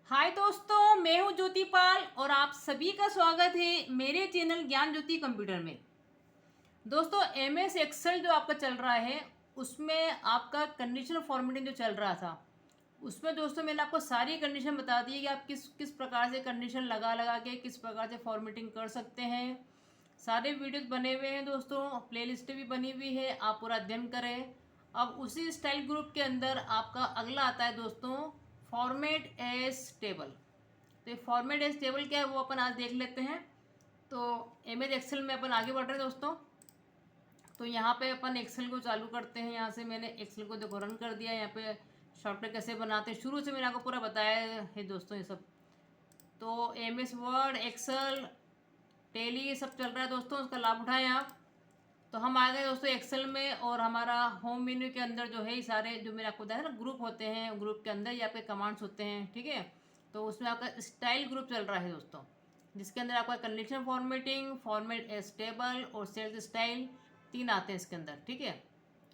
हाय दोस्तों, मैं हूं ज्योति पाल और आप सभी का स्वागत है मेरे चैनल ज्ञान ज्योति कंप्यूटर में। दोस्तों, एमएस एक्सेल जो आपका चल रहा है उसमें आपका कंडीशनल फॉर्मेटिंग जो चल रहा था उसमें दोस्तों मैंने आपको सारी कंडीशन बता दी है कि आप किस किस प्रकार से कंडीशन लगा लगा के किस प्रकार से फॉर्मेटिंग कर सकते हैं। सारे वीडियोस बने हुए हैं दोस्तों, प्लेलिस्ट भी बनी हुई है, आप पूरा अध्ययन करें। अब उसी स्टाइल ग्रुप के अंदर आपका अगला आता है दोस्तों, फॉर्मेट एज टेबल। तो ये फॉर्मेट एज टेबल क्या है वो अपन आज देख लेते हैं। तो एमएस एक्सेल में अपन आगे बढ़ रहे हैं दोस्तों। तो यहाँ पे अपन एक्सेल को चालू करते हैं। यहाँ से मैंने एक्सेल को देखो रन कर दिया। यहाँ पे सॉफ्टवेयर कैसे बनाते हैं शुरू से मैंने आपको पूरा बताया है दोस्तों ये सब। तो एमएस वर्ड, एक्सेल, टेली ये सब चल रहा है दोस्तों, उसका लाभ उठाएं आप। तो हम आ गए दोस्तों एक्सेल में और हमारा होम मेन्यू के अंदर जो है ये सारे जो मैंने आपको बताया ना ग्रुप होते हैं, ग्रुप के अंदर ये आपके कमांड्स होते हैं, ठीक है। तो उसमें आपका स्टाइल ग्रुप चल रहा है दोस्तों, जिसके अंदर आपका condition formatting, format as table और सेल्स स्टाइल तीन आते हैं इसके अंदर, ठीक है।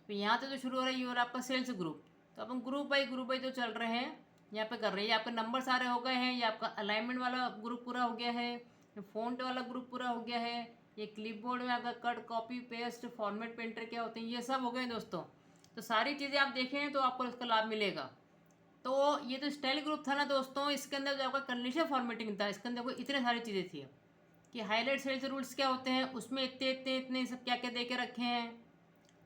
तो यहाँ से जो शुरू हो रहा है ये और आपका सेल्स ग्रुप। तो अपन ग्रुप बाई जो चल रहे हैं यहाँ पे कर रहे हैं। ये आपके नंबर सारे हो गए हैं, ये आपका अलाइनमेंट वाला ग्रुप पूरा हो गया है, ये फ़ॉन्ट वाला ग्रुप पूरा हो गया है, ये क्लिपबोर्ड में आपका cut, copy, paste, format, painter क्या होते हैं ये सब हो गए दोस्तों। तो सारी चीज़ें आप देखें तो आपको इसका लाभ मिलेगा। तो ये तो स्टाइल ग्रुप था ना दोस्तों, इसके अंदर जो आपका कंडीशन फॉर्मेटिंग था इसके अंदर कोई इतने सारी चीज़ें थी कि हाईलाइट सेल्स रूल्स क्या होते हैं, उसमें इतने इतने इतने सब क्या क्या दे के रखे हैं।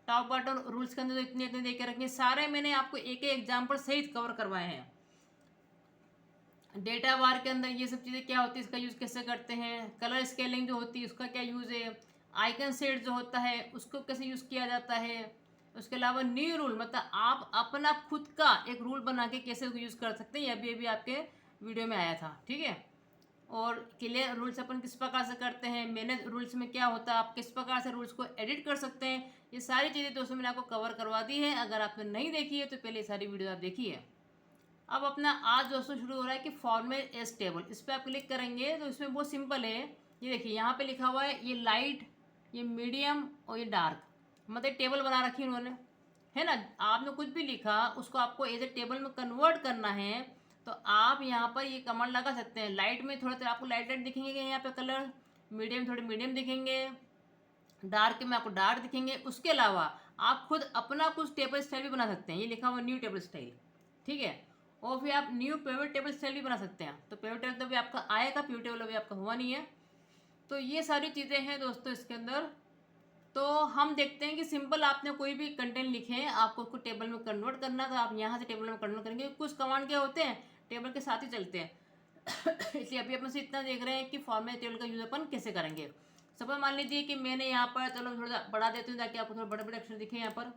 टॉप बटन रूल्स के अंदर तो इतने इतने दे के रखे हैं, सारे मैंने आपको एक एक एग्जाम्पल सहित कवर करवाए हैं। डेटा बार के अंदर ये सब चीज़ें क्या होती है, इसका यूज़ कैसे करते हैं। कलर स्केलिंग जो होती है उसका क्या यूज़ है। आइकन सेट जो होता है उसको कैसे यूज़ किया जाता है। उसके अलावा न्यू रूल, मतलब आप अपना खुद का एक रूल बना के कैसे उसको यूज़ कर सकते हैं, ये अभी अभी आपके वीडियो में आया था, ठीक है। और क्लियर रूल्स अपन किस प्रकार से करते हैं, मैनेज रूल्स में क्या होता है, आप किस प्रकार से रूल्स को एडिट कर सकते हैं, ये सारी चीज़ें दोस्तों मैंने आपको कवर करवा दी है। अगर आपने नहीं देखी है तो पहले ये सारी वीडियो आप देखिए। अब अपना आज दोस्तों शुरू हो रहा है कि फॉर्मेट एज टेबल, इस पर आप क्लिक करेंगे तो इसमें बहुत सिंपल है। ये देखिए यहाँ पे लिखा हुआ है ये लाइट, ये मीडियम और ये डार्क, मतलब टेबल बना रखी है उन्होंने, है ना। आपने कुछ भी लिखा उसको आपको एज ए टेबल में कन्वर्ट करना है तो आप यहाँ पर ये कमांड लगा सकते हैं। लाइट में थोड़ा सा आपको लाइट लाइट दिखेंगे यहाँ पे कलर, मीडियम थोड़े मीडियम दिखेंगे, डार्क में आपको डार्क दिखेंगे। उसके अलावा आप खुद अपना कुछ टेबल स्टाइल भी बना सकते हैं, ये लिखा हुआ न्यू टेबल स्टाइल, ठीक है। और फिर आप न्यू पेवर टेबल स्टाइल भी बना सकते हैं। तो पेवर टेबल तो भी आपका आएगा, प्यू टेबल अभी आपका हुआ नहीं है। तो ये सारी चीज़ें हैं दोस्तों इसके अंदर। तो हम देखते हैं कि सिंपल आपने कोई भी कंटेंट लिखे हैं, आपको उसको टेबल में कन्वर्ट करना था, आप यहाँ से टेबल में कन्वर्ट करेंगे। कुछ कमांड क्या होते हैं टेबल के साथ ही चलते हैं इसलिए अभी अपन से इतना देख रहे हैं कि फॉर्मेट टेबल का यूज अपन कैसे करेंगे। सपोज मान लीजिए कि मैंने यहाँ पर, चलो थोड़ा सा बढ़ा देती हूँ ताकि आपको थोड़ा बड़े बड़े अक्षर दिखे यहाँ पर।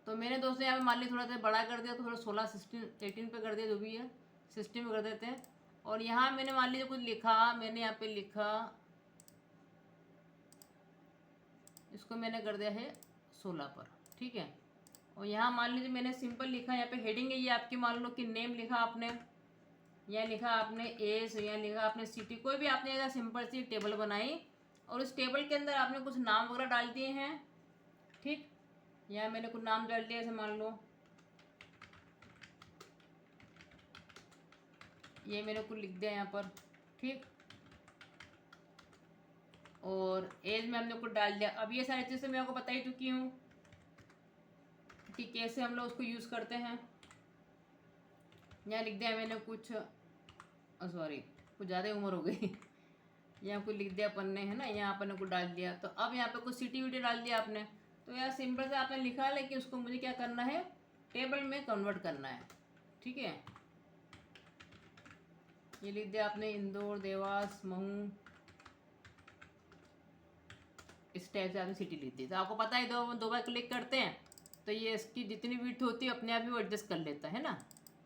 तो मैंने दोस्तों यहाँ पे मान लीजिए थोड़ा सा बड़ा कर दिया, तो थोड़ा 16, 16, 18 पे कर दिया, जो भी है 16 पे कर देते हैं। और यहाँ मैंने मान लीजिए कुछ लिखा, मैंने यहाँ पे लिखा, इसको मैंने कर दिया है 16 पर, ठीक है। और यहाँ मान लीजिए मैंने सिंपल लिखा, यहाँ पे हेडिंग है ये आपकी, मान लो कि नेम लिखा आपने, यहाँ लिखा आपने एस, यहाँ लिखा आपने सिटी, कोई भी आपने अगर सिंपल सी टेबल बनाई और उस टेबल के अंदर आपने कुछ नाम वगैरह डाल दिए हैं, ठीक। यहाँ मैंने कुछ नाम डाल दिया, ऐसे मान लो ये मैंने कुछ लिख दिया यहाँ पर, ठीक। और एज में हमने कुछ डाल दिया। अब ये सारी चीज़ें मैं आपको बता ही चुकी हूँ कि कैसे हम लोग उसको यूज़ करते हैं। यहाँ लिख दिया मैंने कुछ, सॉरी कुछ ज़्यादा उम्र हो गई यहाँ कुछ लिख दिया अपन ने, है ना, यहाँ अपन ने कुछ डाल दिया। तो अब यहाँ पे कुछ सिटी वीटी डाल दिया आपने। तो यार सिंपल से आपने लिखा है, लेकिन उसको मुझे क्या करना है, टेबल में कन्वर्ट करना है, ठीक है। ये लिख दिया आपने इंदौर, देवास, महू, इस टाइप से आपने सिटी लिख दी। तो आपको पता है दो बार क्लिक करते हैं तो ये इसकी जितनी विड्थ होती है अपने आप ही वो एडजस्ट कर लेता है ना।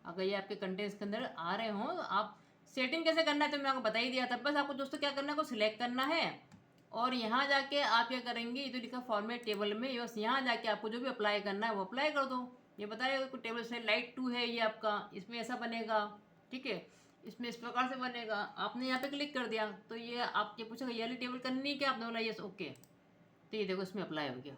अगर ये आपके कंटेंट्स के अंदर आ रहे हों तो आप सेटिंग कैसे करना है तो मैं आपको बता ही दिया था। बस आपको दोस्तों क्या करना है, को सिलेक्ट करना है और यहाँ जाके आप क्या करेंगे, ये जो लिखा फॉर्मेट टेबल में, बस यहाँ जाके आपको जो भी अप्लाई करना है वो अप्लाई कर दो। ये बताइए टेबल से लाइट 2 है ये आपका, इसमें ऐसा बनेगा, ठीक है, इसमें इस प्रकार से बनेगा। आपने यहाँ पे क्लिक कर दिया तो ये आपके पूछेगा ये वाली टेबल करनी है क्या, आपने बोला यस ओके। तो ये देखो इसमें अप्लाई हो गया।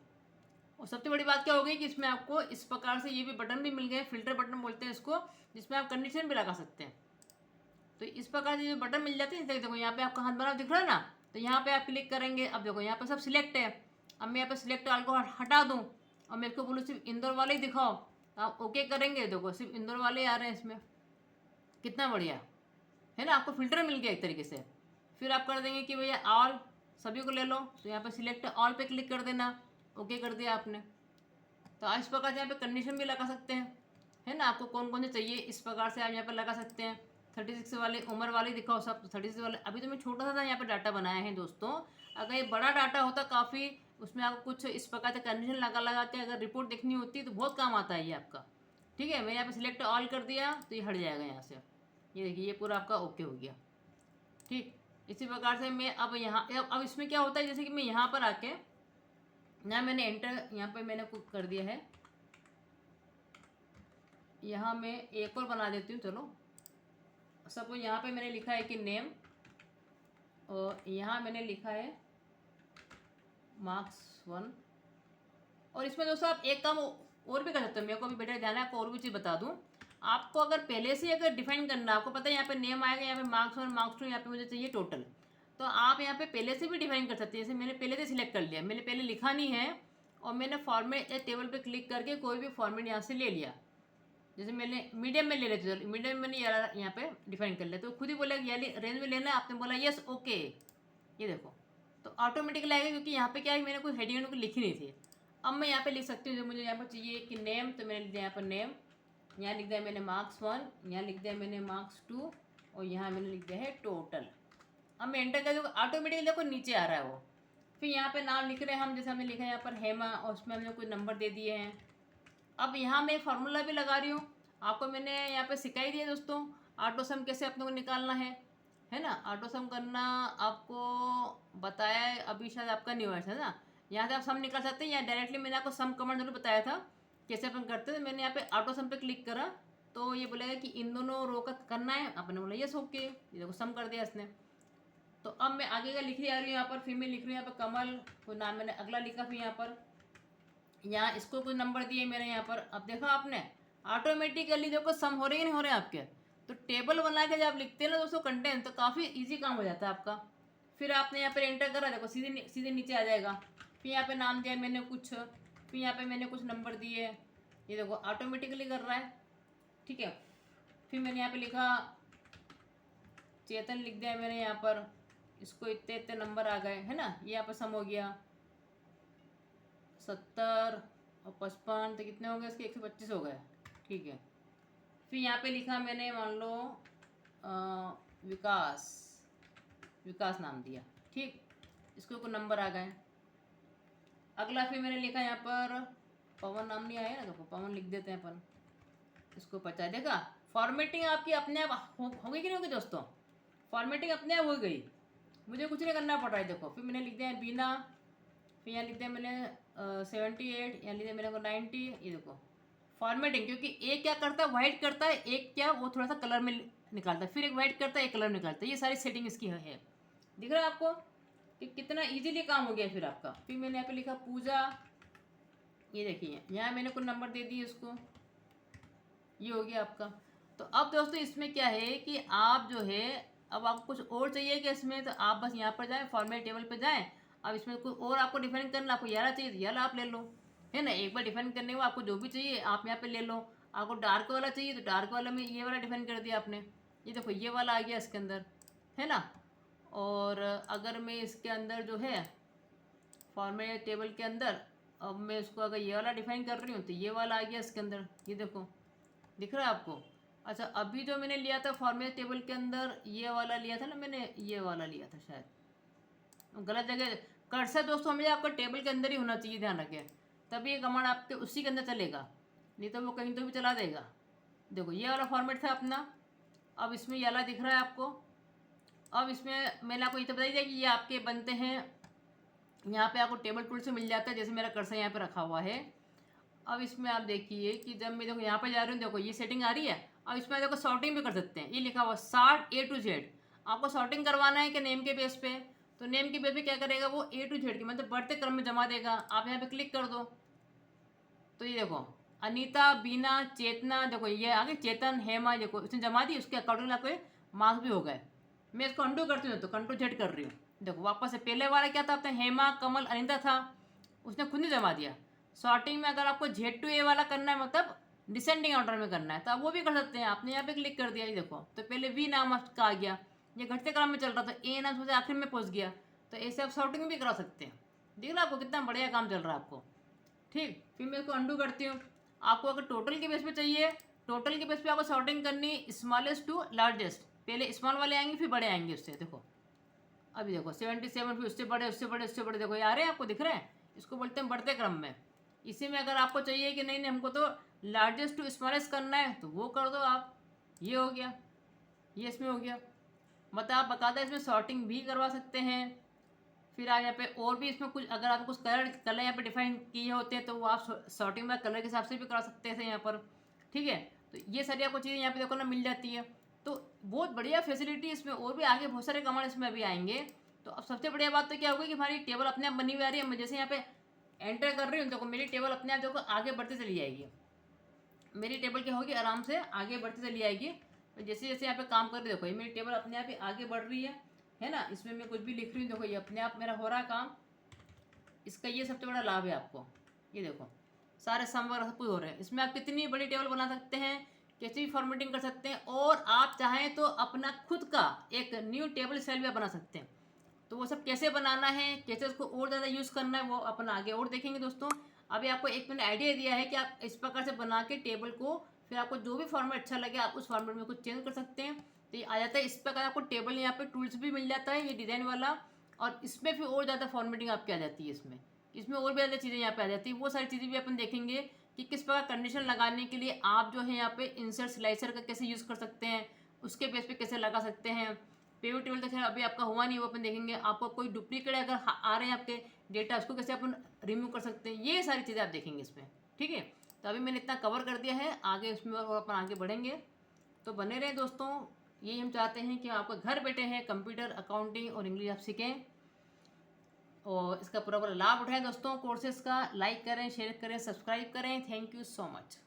और सबसे बड़ी बात क्या हो गई कि इसमें आपको इस प्रकार से ये भी बटन भी मिल गए, फिल्टर बटन बोलते हैं इसको, जिसमें आप कंडीशन भी लगा सकते हैं। तो इस प्रकार से जो बटन मिल जाते हैं, देखो यहाँ पे आपका हाथ बना दिख रहा है ना, तो यहाँ पे आप क्लिक करेंगे। अब देखो यहाँ पे सब सिलेक्ट है। अब मैं यहाँ पे सिलेक्ट ऑल को हटा दूँ और मेरे को बोलूँ सिर्फ इंदौर वाले ही दिखाओ, आप ओके करेंगे, देखो सिर्फ इंदौर वाले आ रहे हैं इसमें। कितना बढ़िया है ना, आपको फिल्टर मिल गया एक तरीके से। फिर आप कर देंगे कि भैया ऑल सभी को ले लो, तो यहाँ पे सिलेक्ट ऑल पे क्लिक कर देना, ओके कर दिया आपने। तो इस प्रकार से यहाँ पे कंडीशन भी लगा सकते हैं, है ना, आपको कौन कौन से चाहिए इस प्रकार से आप यहाँ पे लगा सकते हैं। 36 वाले उम्र वाले दिखाओ सब, तो 36 वाले। अभी तो मैं छोटा सा यहाँ पे डाटा बनाया है दोस्तों, अगर ये बड़ा डाटा होता काफ़ी, उसमें आपको कुछ इस प्रकार से कंडीशन लगा के अगर रिपोर्ट देखनी होती तो बहुत काम आता है ये आपका। ठीक है, मैंने यहाँ पे सिलेक्ट ऑल कर दिया तो ये हट जाएगा यहाँ से। ये देखिए ये पूरा आपका ओके हो गया। ठीक, इसी प्रकार से मैं अब यहाँ, अब इसमें क्या होता है, जैसे कि मैं यहाँ पर आके यहाँ मैंने एंटर, यहाँ पे मैंने कुछ कर दिया है, यहाँ मैं एक और बना देती हूँ। चलो सपोज यहाँ पे मैंने लिखा है कि नेम, और यहाँ मैंने लिखा है मार्क्स 1। और इसमें दोस्तों आप एक काम और भी कर सकते हो, मेरे को अभी बेटा ध्यान है, आपको और भी चीज़ बता दूँ। आपको अगर पहले से अगर डिफाइन करना, आपको पता है यहाँ पे नेम आएगा, यहाँ पे मार्क्स 1 मार्क्स 2, यहाँ पे मुझे चाहिए टोटल, तो आप यहाँ पे पहले से भी डिफाइन कर सकते हैं। जैसे मैंने पहले से सिलेक्ट कर लिया, मैंने पहले लिखा नहीं है, और मैंने फॉर्मेट या टेबल पे क्लिक करके कोई भी फॉर्मेट यहाँ से ले लिया। जैसे मैंने मीडियम में ले लेते, चलो मीडियम में मैंने यहाँ पे डिफाइन कर लिया, तो खुद ही बोला कि ये रेंज में लेना है, आपने बोला यस ओके, ये देखो तो ऑटोमेटिकली आएगा, क्योंकि यहाँ पे क्या है, मैंने कोई हेडिंग को लिखी नहीं थी। अब मैं यहाँ पे लिख सकती हूँ जो मुझे यहाँ पर चाहिए कि नेम, तो मैंने लिख दिया यहाँ पर नेम, यहाँ लिख दिया मैंने मार्क्स 1, यहाँ लिख दिया मैंने मार्क्स 2, और यहाँ मैंने लिख दिया है टोटल। अब मैं एंटर कर दूँगा, ऑटोमेटिकली देखो नीचे आ रहा है वो। फिर यहाँ पे नाम लिख रहे हैं हम, जैसे हमने लिखा है यहाँ पर हेमा, और उसमें हमने कोई नंबर दे दिए हैं। अब यहाँ मैं फार्मूला भी लगा रही हूँ, आपको मैंने यहाँ पे सिखाई दिया दोस्तों, ऑटो सम कैसे अपने को निकालना है ना, ऑटो सम करना आपको बताया है, अभी शायद आपका न्यू है ना। यहाँ से आप सम निकाल सकते हैं, या डायरेक्टली मैंने आपको सम कमांड जरूर बताया था कैसे अपन करते हैं। मैंने यहाँ पे ऑटो सम पे क्लिक करा, तो ये बोलेगा कि इन दोनों रो का करना है, आपने बोला यस ओके, ये देखो सम कर दिया इसने। तो अब मैं आगे का लिख रही आ रही हूँ यहाँ पर, फिर मैं लिख रही हूँ यहाँ पर कमल, कोई नाम मैंने अगला लिखा, फिर यहाँ इसको कुछ नंबर दिए मेरे यहाँ पर। अब देखो आपने ऑटोमेटिकली देखो सम हो रहे हैं नहीं हो रहे हैं आपके। तो टेबल बना के जब आप लिखते हैं ना दोस्तों कंटेंट, तो काफ़ी इजी काम हो जाता है आपका। फिर आपने यहाँ पर एंटर करा, देखो सीधे सीधे नीचे आ जाएगा। फिर यहाँ पे नाम दिया मैंने कुछ, फिर यहाँ पे मैंने कुछ नंबर दिए, ये देखो ऑटोमेटिकली कर रहा है। ठीक है, फिर मैंने यहाँ पे लिखा चेतन, लिख दिया मैंने यहाँ पर, इसको इतने इतने नंबर आ गए, है ना, ये यहाँ पर सम हो गया 70 और 55, तो कितने हो गए इसके, 125 हो गए। ठीक है, फिर यहाँ पे लिखा मैंने, मान लो विकास, विकास नाम दिया। ठीक, इसको कोई नंबर आ गए। अगला फिर मैंने लिखा यहाँ पर पवन, नाम नहीं आया ना, देखो पवन लिख देते हैं अपन, इसको 50। देखा फॉर्मेटिंग आपकी अपने आप हो गई कि नहीं होगी दोस्तों, फॉर्मेटिंग अपने आप हो गई, मुझे कुछ नहीं करना पड़ रहा है। देखो फिर मैंने लिख दिया बीना, फिर यहाँ लिख दिया मैंने 78, यहाँ लिख दिया मैंने को 90, ये देखो फॉर्मेटिंग, क्योंकि एक क्या करता है वाइट करता है, एक क्या वो थोड़ा सा कलर में निकालता है, फिर एक वाइट करता है एक कलर निकालता है, ये सारी सेटिंग इसकी है। दिख रहा है आपको कि कितना इजीली काम हो गया फिर आपका। फिर मैंने यहाँ पे लिखा पूजा, ये देखिए यहाँ मैंने कुछ नंबर दे दिए उसको, ये हो गया आपका। तो अब दोस्तों इसमें क्या है कि आप जो है, अब आपको कुछ और चाहिए कि इसमें, तो आप बस यहाँ पर जाएँ फॉर्मेट टेबल पर जाएँ। अब इसमें कुछ और आपको डिफाइन करना, आपको याला चाहिए तो याला आप ले लो, है ना, एक बार डिफाइन करने में आपको जो भी चाहिए आप यहाँ पे ले लो। आपको डार्क वाला चाहिए तो डार्क वाला में ये वाला डिफाइन कर दिया आपने, ये देखो ये वाला आ गया इसके अंदर, है ना। और अगर मैं इसके अंदर जो है फॉर्मेट टेबल के अंदर, अब मैं इसको अगर ये वाला डिफाइन कर रही हूँ तो ये वाला आ गया इसके अंदर, ये देखो दिख रहा है आपको। अच्छा अभी जो मैंने लिया था फॉर्मेट टेबल के अंदर, ये वाला लिया था ना मैंने, ये वाला लिया था शायद, गलत जगह कर्सर दोस्तों हमें आपका टेबल के अंदर ही होना चाहिए, ध्यान रखें, तभी ये कमांड आपके उसी के अंदर चलेगा, नहीं तो वो कहीं तो भी चला देगा। देखो ये वाला फॉर्मेट था अपना, अब इसमें ये वाला दिख रहा है आपको। अब इसमें मैंने आपको ये तो बताई दिया कि ये आपके बनते हैं, यहाँ पे आपको टेबल टूल से मिल जाता है, जैसे मेरा कर्सर यहाँ पे रखा हुआ है। अब इसमें आप देखिए कि जब मैं देखो यहाँ पे जा रही हूँ, देखो ये सेटिंग आ रही है। अब इसमें देखो सॉर्टिंग भी कर सकते हैं, ये लिखा हुआ सॉर्ट A to Z। आपको सॉर्टिंग करवाना है कि नेम के बेस पे, तो नेम के बेस पे क्या करेगा वो A to Z की मतलब बढ़ते क्रम में जमा देगा। आप यहाँ पे क्लिक कर दो, तो ये देखो अनीता, बीना, चेतना, देखो ये आगे चेतन, हेमा, देखो इसने जमा दी, उसके अकॉर्डिंग आपके मार्क्स भी हो गए। मैं इसको अंडू करती हूँ तो कंट्रोल जेड कर रही हूँ। देखो वापस से पहले वाला क्या था, अपने हेमा, कमल, अनीता था, उसने खुद नहीं जमा दिया। सॉर्टिंग में अगर आपको जेड टू ए वाला करना है, मतलब डिसेंडिंग ऑर्डर में करना है, तो आप वो भी कर सकते हैं। आपने यहाँ पे क्लिक कर दिया, ये देखो तो पहले वी नाम आपका आ गया, ये घटते क्रम में चल रहा था, ए नाम से आखिर में पहुँच गया। तो ऐसे आप सॉर्टिंग भी करा सकते हैं। देख रहा आपको कितना बढ़िया काम चल रहा है आपको। ठीक, फिर मैं इसको अंडू करती हूँ। आपको अगर टोटल के बेस पे चाहिए, टोटल के बेस पे आपको सॉर्टिंग करनी स्मॉलेस्ट टू लार्जेस्ट, पहले स्मॉल वाले आएंगे फिर बड़े आएंगे उससे। देखो अभी देखो 77, फिर उससे बड़े, उससे बड़े, उससे बड़े, देखो ये आ रहे हैं आपको, दिख रहे हैं। इसको बोलते हैं बढ़ते क्रम में। इसी में अगर आपको चाहिए कि नहीं नहीं हमको तो लार्जेस्ट टू स्मॉलेस्ट करना है, तो वो कर दो आप। ये हो गया, ये इसमें हो गया। मतलब आप बकायदा इसमें सॉर्टिंग भी करवा सकते हैं। फिर आप यहाँ पे और भी इसमें कुछ अगर आप कुछ कलर यहाँ पे डिफाइन किए होते हैं, तो वो आप सॉर्टिंग में कलर के हिसाब से भी करा सकते थे यहाँ पर। ठीक है, तो ये सारी आपको चीज़ें यहाँ पे देखो ना मिल जाती है। तो बहुत बढ़िया फैसिलिटी इसमें, और भी आगे बहुत सारे कमांड इसमें अभी आएंगे। तो अब सबसे बढ़िया बात तो क्या होगी कि हमारी टेबल अपने आप बनी हुई आ रही है। मैं जैसे यहाँ पे एंटर कर रही हूँ, देखो मेरी टेबल अपने आप देखो आगे बढ़ती चली जाएगी। मेरी टेबल क्या होगी, आराम से आगे बढ़ती चली जाएगी। जैसे जैसे यहाँ पे काम कर रही, देखो ये मेरी टेबल अपने आप ही आगे बढ़ रही है ना। इसमें मैं कुछ भी लिख रही हूँ, देखो ये अपने आप मेरा हो रहा काम। इसका ये सबसे बड़ा लाभ है आपको। ये देखो सारे सम वगैरह सब कुछ हो रहे हैं। इसमें आप कितनी बड़ी टेबल बना सकते हैं, कैसी भी फॉर्मेटिंग कर सकते हैं, और आप चाहें तो अपना खुद का एक न्यू टेबल स्टाइल भी बना सकते हैं। तो वो सब कैसे बनाना है, कैसे उसको और ज़्यादा यूज़ करना है, वो अपन आगे और देखेंगे दोस्तों। अभी आपको एक मैंने आइडिया दिया है कि आप इस प्रकार से बना के टेबल को, फिर आपको जो भी फॉर्मेट अच्छा लगे आप उस फॉर्मेट में कुछ चेंज कर सकते हैं। तो ये आ जाता है इस प्रकार आपको टेबल, यहाँ पे टूल्स भी मिल जाता है ये डिज़ाइन वाला। और इसमें फिर और ज़्यादा फॉर्मेटिंग आपकी आ जाती है इसमें। इसमें और भी ज़्यादा चीज़ें यहाँ पे आ जाती है। वो सारी चीज़ें भी अपन देखेंगे कि किस प्रकार कंडीशन लगाने के लिए आप जो है यहाँ पे इंसर्ट स्लाइसर का कैसे यूज़ कर सकते हैं, उसके बेस पे कैसे लगा सकते हैं। पेवर टेबल तो खैर अभी आपका हुआ नहीं, वो अपन देखेंगे। आपको कोई डुप्लीकेट अगर आ रहे हैं आपके डेटा, उसको कैसे अपन रिमूव कर सकते हैं, ये सारी चीज़ें आप देखेंगे इसमें। ठीक है, तो अभी मैंने इतना कवर कर दिया है, आगे उसमें और अपन आगे बढ़ेंगे। तो बने रहे दोस्तों, यही हम चाहते हैं कि आपको घर बैठे हैं कंप्यूटर, अकाउंटिंग और इंग्लिश आप सीखें, और इसका पूरा पूरा लाभ उठाएं दोस्तों। कोर्सेज का लाइक करें, शेयर करें, सब्सक्राइब करें। Thank you so much.